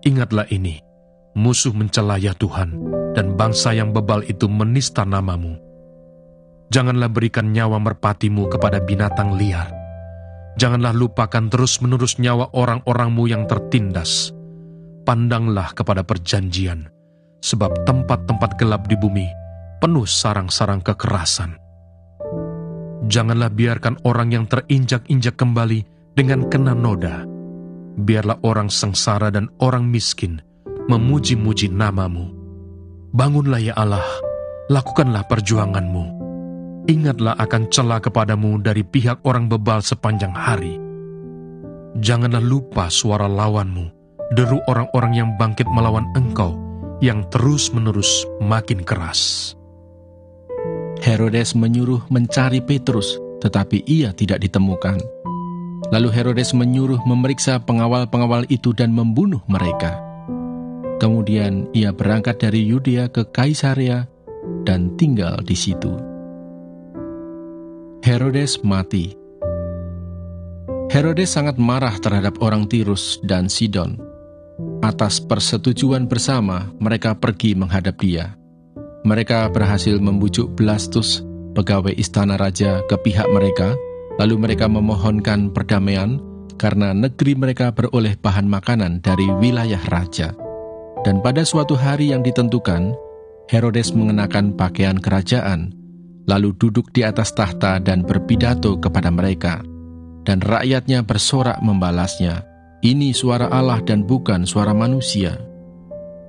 Ingatlah ini, musuh mencela ya Tuhan, dan bangsa yang bebal itu menista nama-Mu. Janganlah berikan nyawa merpatimu kepada binatang liar. Janganlah lupakan terus-menerus nyawa orang-orang-Mu yang tertindas. Pandanglah kepada perjanjian, sebab tempat-tempat gelap di bumi penuh sarang-sarang kekerasan. Janganlah biarkan orang yang terinjak-injak kembali dengan kena noda. Biarlah orang sengsara dan orang miskin memuji-muji nama-Mu. Bangunlah ya Allah, lakukanlah perjuangan-Mu. Ingatlah akan cela kepadamu dari pihak orang bebal sepanjang hari. Janganlah lupa suara lawanmu, deru orang-orang yang bangkit melawan Engkau, yang terus-menerus makin keras. Herodes menyuruh mencari Petrus, tetapi ia tidak ditemukan. Lalu Herodes menyuruh memeriksa pengawal-pengawal itu dan membunuh mereka. Kemudian ia berangkat dari Yudea ke Kaisarea dan tinggal di situ. Herodes mati. Herodes sangat marah terhadap orang Tirus dan Sidon. Atas persetujuan bersama, mereka pergi menghadap dia. Mereka berhasil membujuk Blastus, pegawai istana raja, ke pihak mereka, lalu mereka memohonkan perdamaian karena negeri mereka beroleh bahan makanan dari wilayah raja. Dan pada suatu hari yang ditentukan, Herodes mengenakan pakaian kerajaan, lalu duduk di atas tahta dan berpidato kepada mereka. Dan rakyatnya bersorak membalasnya, "Ini suara Allah dan bukan suara manusia."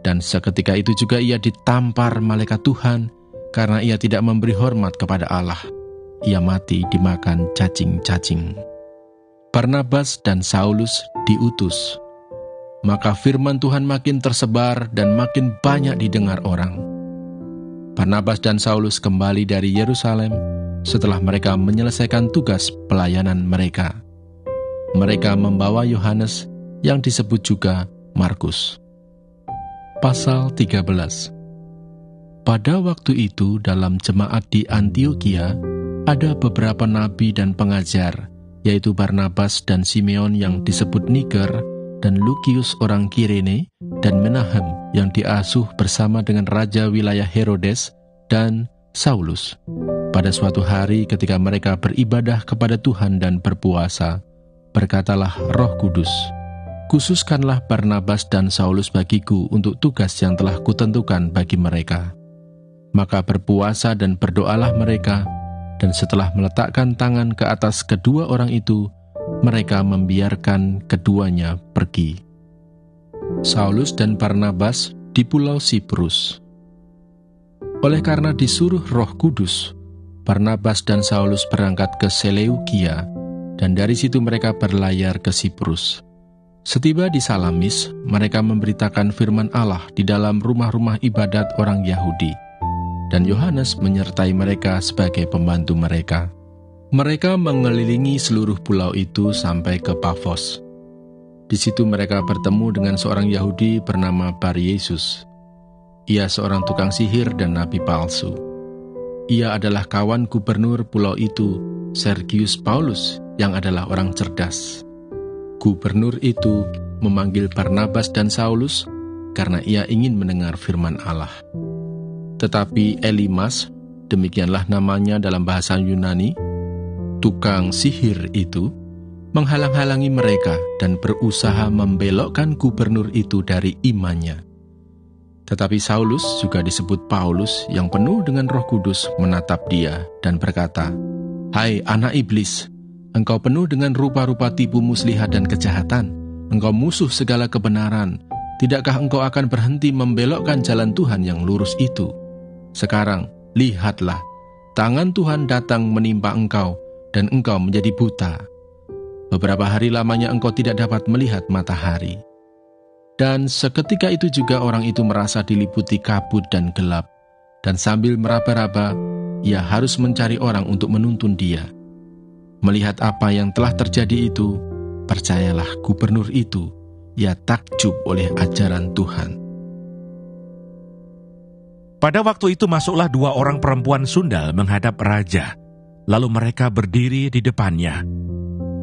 Dan seketika itu juga ia ditampar malaikat Tuhan karena ia tidak memberi hormat kepada Allah. Ia mati dimakan cacing-cacing. Barnabas dan Saulus diutus. Maka firman Tuhan makin tersebar dan makin banyak didengar orang. Barnabas dan Saulus kembali dari Yerusalem setelah mereka menyelesaikan tugas pelayanan mereka. Mereka membawa Yohanes yang disebut juga Markus. Pasal 13. Pada waktu itu dalam jemaat di Antiokhia ada beberapa nabi dan pengajar, yaitu Barnabas dan Simeon yang disebut Niger, dan Lukius orang Kirene, dan Menahem yang diasuh bersama dengan raja wilayah Herodes, dan Saulus. Pada suatu hari ketika mereka beribadah kepada Tuhan dan berpuasa, berkatalah Roh Kudus, "Khususkanlah Barnabas dan Saulus bagiku untuk tugas yang telah kutentukan bagi mereka." Maka berpuasa dan berdoalah mereka, dan setelah meletakkan tangan ke atas kedua orang itu, mereka membiarkan keduanya pergi. Saulus dan Barnabas di Pulau Siprus. Oleh karena disuruh Roh Kudus, Barnabas dan Saulus berangkat ke Seleukia, dan dari situ mereka berlayar ke Siprus. Setiba di Salamis, mereka memberitakan firman Allah di dalam rumah-rumah ibadat orang Yahudi, dan Yohanes menyertai mereka sebagai pembantu mereka. Mereka mengelilingi seluruh pulau itu sampai ke Pafos. Di situ mereka bertemu dengan seorang Yahudi bernama Bar-Yesus. Ia seorang tukang sihir dan nabi palsu. Ia adalah kawan gubernur pulau itu, Sergius Paulus, yang adalah orang cerdas. Gubernur itu memanggil Barnabas dan Saulus karena ia ingin mendengar firman Allah. Tetapi Elimas, demikianlah namanya dalam bahasa Yunani, tukang sihir itu, menghalang-halangi mereka dan berusaha membelokkan gubernur itu dari imannya. Tetapi Saulus, juga disebut Paulus, yang penuh dengan Roh Kudus, menatap dia dan berkata, "Hai anak iblis, engkau penuh dengan rupa-rupa tipu muslihat dan kejahatan. Engkau musuh segala kebenaran. Tidakkah engkau akan berhenti membelokkan jalan Tuhan yang lurus itu? Sekarang, lihatlah, tangan Tuhan datang menimpa engkau, dan engkau menjadi buta. Beberapa hari lamanya engkau tidak dapat melihat matahari." Dan seketika itu juga orang itu merasa diliputi kabut dan gelap, dan sambil meraba-raba, ia harus mencari orang untuk menuntun dia. Melihat apa yang telah terjadi itu, percayalah gubernur itu, ia takjub oleh ajaran Tuhan. Pada waktu itu masuklah 2 orang perempuan sundal menghadap raja. Lalu mereka berdiri di depannya.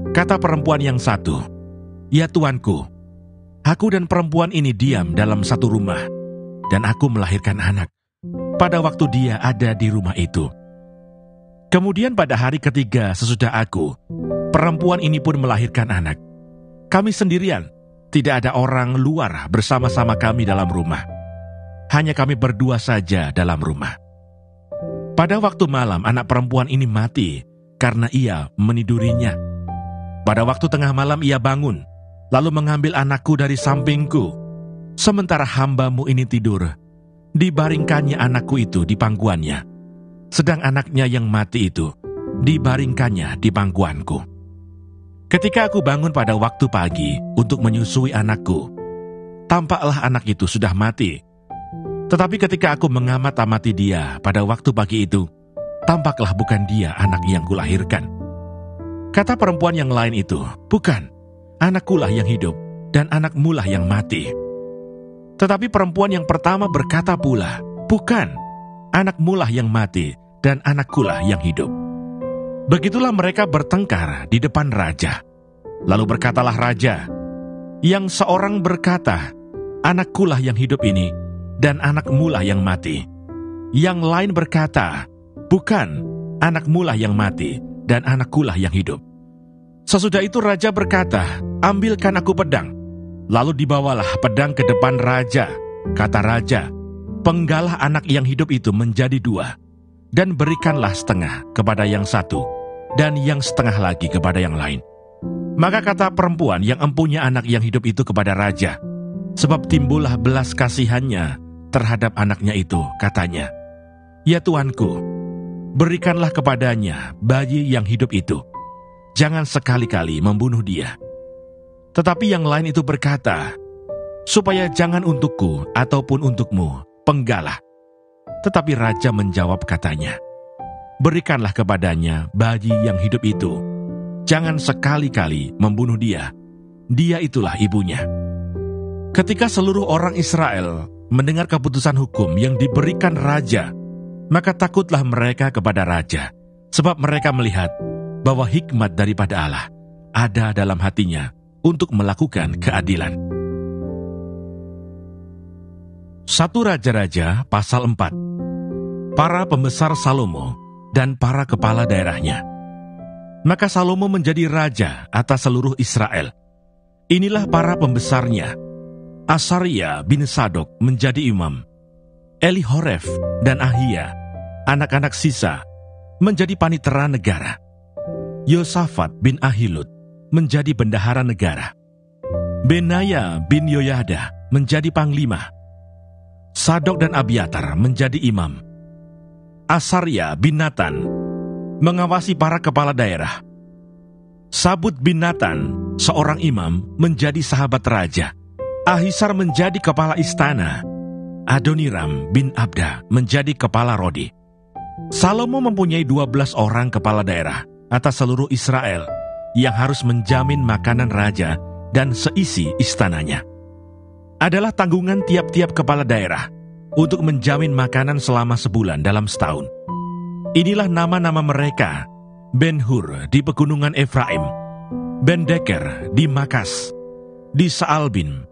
Kata perempuan yang satu, "Ya Tuanku, aku dan perempuan ini diam dalam satu rumah, dan aku melahirkan anak pada waktu dia ada di rumah itu. Kemudian pada hari ketiga sesudah aku, perempuan ini pun melahirkan anak. Kami sendirian, tidak ada orang luar bersama-sama kami dalam rumah. Hanya kami berdua saja dalam rumah. Pada waktu malam anak perempuan ini mati karena ia menidurinya. Pada waktu tengah malam ia bangun, lalu mengambil anakku dari sampingku. Sementara hamba-Mu ini tidur, dibaringkannya anakku itu di pangkuannya, sedang anaknya yang mati itu dibaringkannya di pangkuanku. Ketika aku bangun pada waktu pagi untuk menyusui anakku, tampaklah anak itu sudah mati. Tetapi ketika aku mengamat-amati dia pada waktu pagi itu, tampaklah bukan dia anak yang kulahirkan. Kata perempuan yang lain itu, bukan, anakkulah yang hidup dan anakmulah yang mati. Tetapi perempuan yang pertama berkata pula, bukan, anakmulah yang mati dan anakkulah yang hidup. Begitulah mereka bertengkar di depan raja. Lalu berkatalah raja, yang seorang berkata, anakkulah yang hidup ini, dan anakmulah yang mati. Yang lain berkata, bukan, anakmulah yang mati, dan anakkulah yang hidup. Sesudah itu raja berkata, ambilkan aku pedang. Lalu dibawalah pedang ke depan raja. Kata raja, penggalah anak yang hidup itu menjadi 2, dan berikanlah setengah kepada yang satu, dan yang setengah lagi kepada yang lain. Maka kata perempuan yang empunya anak yang hidup itu kepada raja, sebab timbullah belas kasihannya terhadap anaknya itu, katanya, ya Tuanku, berikanlah kepadanya bayi yang hidup itu, jangan sekali-kali membunuh dia. Tetapi yang lain itu berkata, supaya jangan untukku ataupun untukmu, penggalah. Tetapi raja menjawab katanya, berikanlah kepadanya bayi yang hidup itu, jangan sekali-kali membunuh dia, dia itulah ibunya. Ketika seluruh orang Israel mendengar keputusan hukum yang diberikan raja, maka takutlah mereka kepada raja, sebab mereka melihat bahwa hikmat daripada Allah ada dalam hatinya untuk melakukan keadilan. 1 Raja-Raja pasal 4. Para pembesar Salomo dan para kepala daerahnya. Maka Salomo menjadi raja atas seluruh Israel. Inilah para pembesarnya. Asaria bin Sadok menjadi imam. Elihoref dan Ahia, anak-anak sisa, menjadi panitera negara. Yosafat bin Ahilud menjadi bendahara negara. Benaya bin Yoyada menjadi panglima. Sadok dan Abiatar menjadi imam. Asaria bin Natan mengawasi para kepala daerah. Sabut bin Natan, seorang imam, menjadi sahabat raja. Ahisar menjadi kepala istana. Adoniram bin Abda menjadi kepala rodi. Salomo mempunyai 12 orang kepala daerah atas seluruh Israel yang harus menjamin makanan raja dan seisi istananya. Adalah tanggungan tiap-tiap kepala daerah untuk menjamin makanan selama sebulan dalam setahun. Inilah nama-nama mereka: Ben-Hur di pegunungan Efraim, Ben-Deker di Makas, di Saalbim,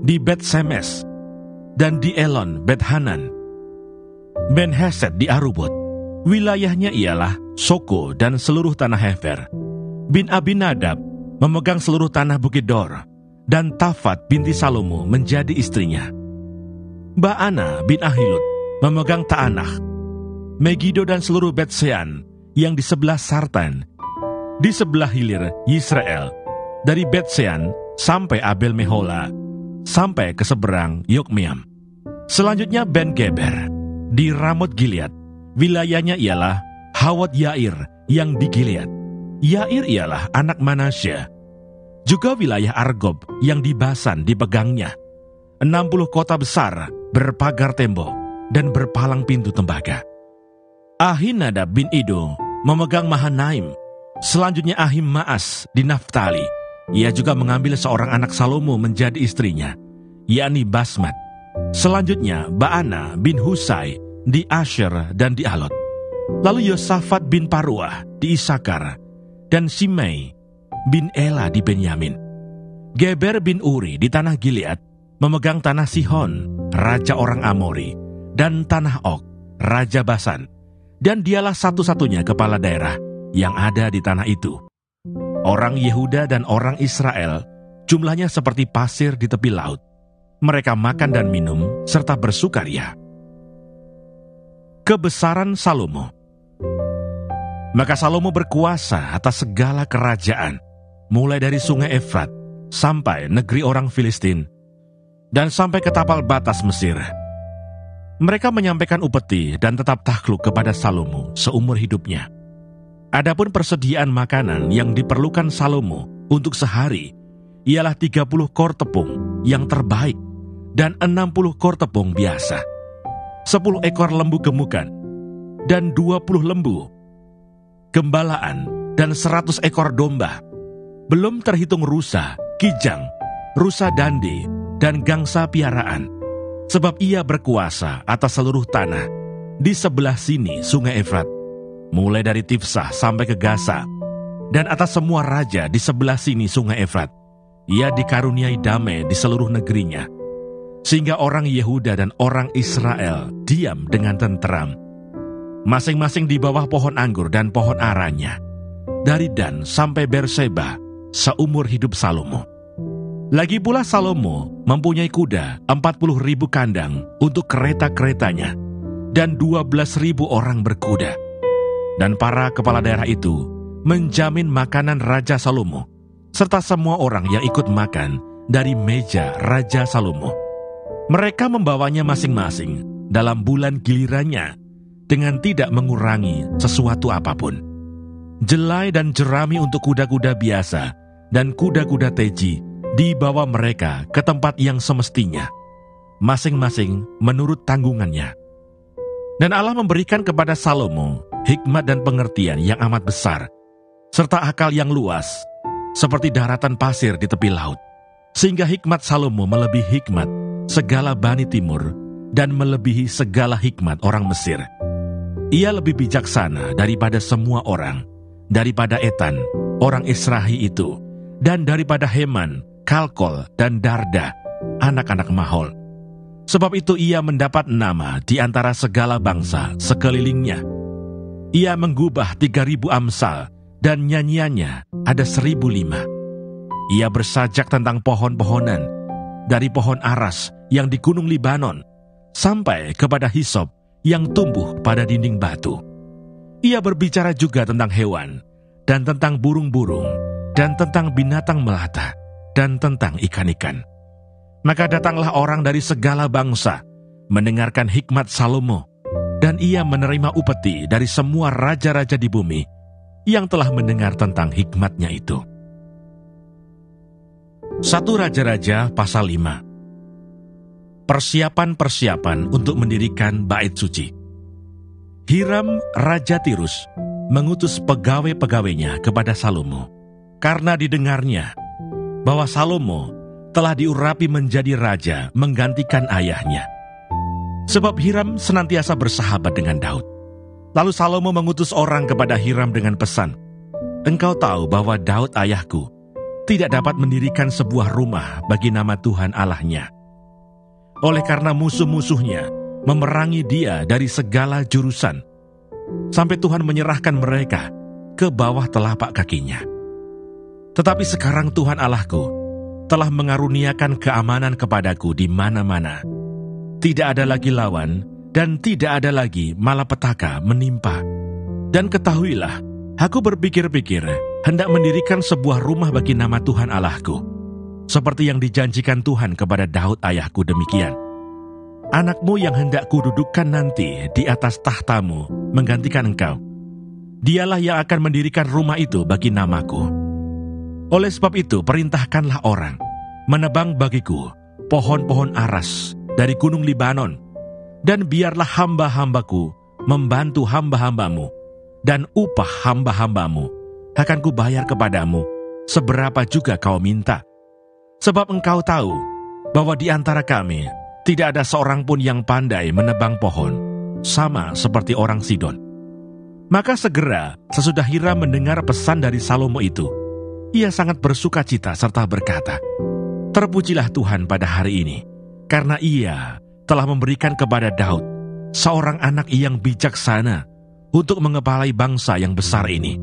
di Bet-Semes, dan di Elon Bet-Hanan. Ben-Hesed di Arubot, wilayahnya ialah Soko dan seluruh tanah Hefer. Bin Abinadab memegang seluruh tanah Bukit Dor, dan Tafat binti Salomo menjadi istrinya. Baana bin Ahilud memegang Taanach, Megido dan seluruh Bet-Sean yang di sebelah Sartan, di sebelah hilir Yisrael, dari Bet-Sean sampai Abel Mehola, sampai ke seberang Yokmeam. Selanjutnya Ben-Geber di Ramot Gilead, wilayahnya ialah Hawot Yair yang di Gilead. Yair ialah anak Manasya. Juga wilayah Argob yang di Basan dipegangnya. 60 kota besar berpagar tembok dan berpalang pintu tembaga. Ahinadab bin Ido memegang Mahanaim. Selanjutnya Ahim Maas di Naftali. Ia juga mengambil seorang anak Salomo menjadi istrinya, yakni Basmat. Selanjutnya Baana bin Husai di Asher dan di Alot. Lalu Yosafat bin Paruah di Isakar, dan Simei bin Ela di Benyamin. Geber bin Uri di tanah Gilead memegang tanah Sihon, raja orang Amori, dan tanah Og, raja Basan, dan dialah satu-satunya kepala daerah yang ada di tanah itu. Orang Yehuda dan orang Israel jumlahnya seperti pasir di tepi laut. Mereka makan dan minum serta bersukaria. Kebesaran Salomo. Maka Salomo berkuasa atas segala kerajaan, mulai dari sungai Efrat sampai negeri orang Filistin, dan sampai ke tapal batas Mesir. Mereka menyampaikan upeti dan tetap takluk kepada Salomo seumur hidupnya. Adapun persediaan makanan yang diperlukan Salomo untuk sehari ialah 30 kor tepung yang terbaik dan 60 kor tepung biasa, 10 ekor lembu gemukan dan 20 lembu gembalaan dan 100 ekor domba, belum terhitung rusa, kijang, rusa dandi, dan gangsa piaraan, sebab ia berkuasa atas seluruh tanah di sebelah sini sungai Efrat, mulai dari Tifsah sampai ke Gaza, dan atas semua raja di sebelah sini sungai Efrat. Ia dikaruniai damai di seluruh negerinya, sehingga orang Yehuda dan orang Israel diam dengan tenteram, masing-masing di bawah pohon anggur dan pohon aranya, dari Dan sampai Berseba, seumur hidup Salomo. Lagi pula Salomo mempunyai kuda 40.000 kandang untuk kereta-keretanya, dan 12.000 orang berkuda. Dan para kepala daerah itu menjamin makanan Raja Salomo, serta semua orang yang ikut makan dari meja Raja Salomo. Mereka membawanya masing-masing dalam bulan gilirannya, dengan tidak mengurangi sesuatu apapun. Jelai dan jerami untuk kuda-kuda biasa dan kuda-kuda teji dibawa mereka ke tempat yang semestinya, masing-masing menurut tanggungannya. Dan Allah memberikan kepada Salomo hikmat dan pengertian yang amat besar, serta akal yang luas, seperti daratan pasir di tepi laut, sehingga hikmat Salomo melebihi hikmat segala Bani Timur dan melebihi segala hikmat orang Mesir. Ia lebih bijaksana daripada semua orang, daripada Etan, orang Israhi itu, dan daripada Heman, Kalkol, dan Darda, anak-anak Mahol. Sebab itu ia mendapat nama di antara segala bangsa sekelilingnya. Ia menggubah 3.000 amsal, dan nyanyiannya ada 1.005. Ia bersajak tentang pohon-pohonan, dari pohon aras yang di gunung Libanon, sampai kepada hisop yang tumbuh pada dinding batu. Ia berbicara juga tentang hewan, dan tentang burung-burung, dan tentang binatang melata, dan tentang ikan-ikan. Maka datanglah orang dari segala bangsa mendengarkan hikmat Salomo, dan ia menerima upeti dari semua raja-raja di bumi yang telah mendengar tentang hikmatnya itu. 1 Raja-Raja pasal 5. Persiapan-persiapan untuk mendirikan bait suci. Hiram Raja Tirus mengutus pegawai-pegawainya kepada Salomo, karena didengarnya bahwa Salomo telah diurapi menjadi raja menggantikan ayahnya. Sebab Hiram senantiasa bersahabat dengan Daud. Lalu Salomo mengutus orang kepada Hiram dengan pesan, "Engkau tahu bahwa Daud ayahku tidak dapat mendirikan sebuah rumah bagi nama Tuhan Allahnya. Oleh karena musuh-musuhnya memerangi dia dari segala jurusan, sampai Tuhan menyerahkan mereka ke bawah telapak kakinya. Tetapi sekarang Tuhan Allahku telah mengaruniakan keamanan kepadaku di mana-mana. Tidak ada lagi lawan dan tidak ada lagi malapetaka menimpa. Dan ketahuilah, aku berpikir-pikir hendak mendirikan sebuah rumah bagi nama Tuhan Allahku, seperti yang dijanjikan Tuhan kepada Daud ayahku demikian. Anakmu yang hendak kududukkan nanti di atas tahtamu menggantikan engkau. Dialah yang akan mendirikan rumah itu bagi namaku. Oleh sebab itu perintahkanlah orang menebang bagiku pohon-pohon aras dari gunung Libanon, dan biarlah hamba-hambaku membantu hamba-hambamu, dan upah hamba-hambamu akan kubayar kepadamu seberapa juga kau minta. Sebab engkau tahu bahwa di antara kami tidak ada seorang pun yang pandai menebang pohon, sama seperti orang Sidon." Maka segera sesudah Hiram mendengar pesan dari Salomo itu, ia sangat bersukacita serta berkata, "Terpujilah Tuhan pada hari ini, karena Ia telah memberikan kepada Daud seorang anak yang bijaksana untuk mengepalai bangsa yang besar ini."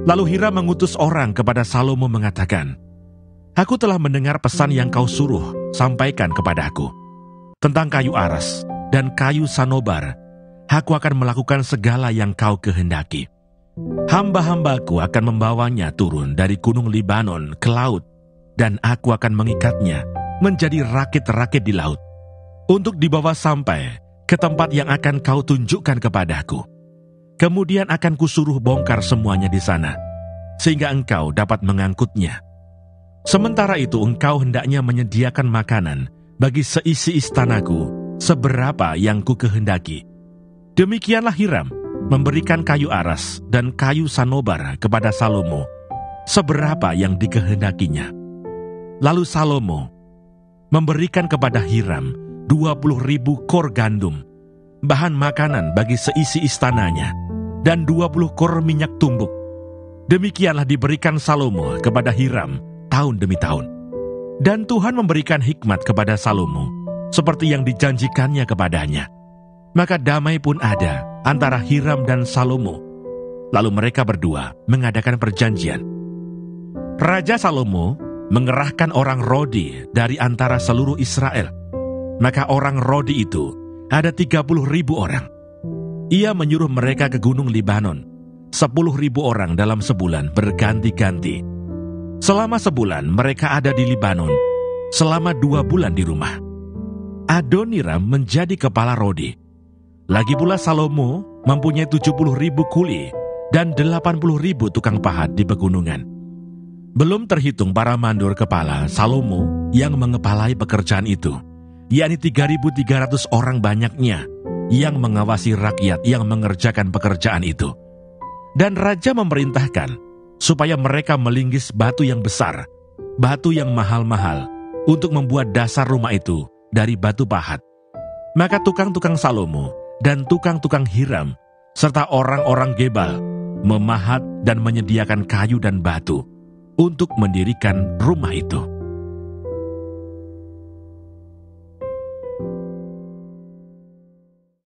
Lalu Hiram mengutus orang kepada Salomo mengatakan, "Aku telah mendengar pesan yang kau suruh sampaikan kepadaku tentang kayu aras dan kayu sanobar. Aku akan melakukan segala yang kau kehendaki. Hamba-hambaku akan membawanya turun dari gunung Libanon ke laut, dan aku akan mengikatnya menjadi rakit-rakit di laut, untuk dibawa sampai ke tempat yang akan kau tunjukkan kepadaku. Kemudian akan kusuruh bongkar semuanya di sana, sehingga engkau dapat mengangkutnya. Sementara itu engkau hendaknya menyediakan makanan bagi seisi istanaku seberapa yang ku kehendaki." Demikianlah Hiram memberikan kayu aras dan kayu sanobar kepada Salomo seberapa yang dikehendakinya. Lalu Salomo memberikan kepada Hiram 20.000 kor gandum, bahan makanan bagi seisi istananya, dan 20 kor minyak tumbuk. Demikianlah diberikan Salomo kepada Hiram tahun demi tahun. Dan Tuhan memberikan hikmat kepada Salomo seperti yang dijanjikannya kepadanya. Maka damai pun ada antara Hiram dan Salomo. Lalu mereka berdua mengadakan perjanjian. Raja Salomo mengerahkan orang Rodi dari antara seluruh Israel. Maka orang Rodi itu ada 30.000 orang. Ia menyuruh mereka ke gunung Libanon, 10.000 orang dalam sebulan berganti-ganti. Selama sebulan mereka ada di Libanon, selama 2 bulan di rumah. Adoniram menjadi kepala Rodi. Lagi pula Salomo mempunyai 70.000 kuli dan 80.000 tukang pahat di pegunungan. Belum terhitung para mandor kepala Salomo yang mengepalai pekerjaan itu, yakni 3.300 orang banyaknya yang mengawasi rakyat yang mengerjakan pekerjaan itu. Dan raja memerintahkan supaya mereka melinggis batu yang besar, batu yang mahal-mahal, untuk membuat dasar rumah itu dari batu pahat. Maka tukang-tukang Salomo dan tukang-tukang Hiram serta orang-orang Gebal memahat dan menyediakan kayu dan batu untuk mendirikan rumah itu.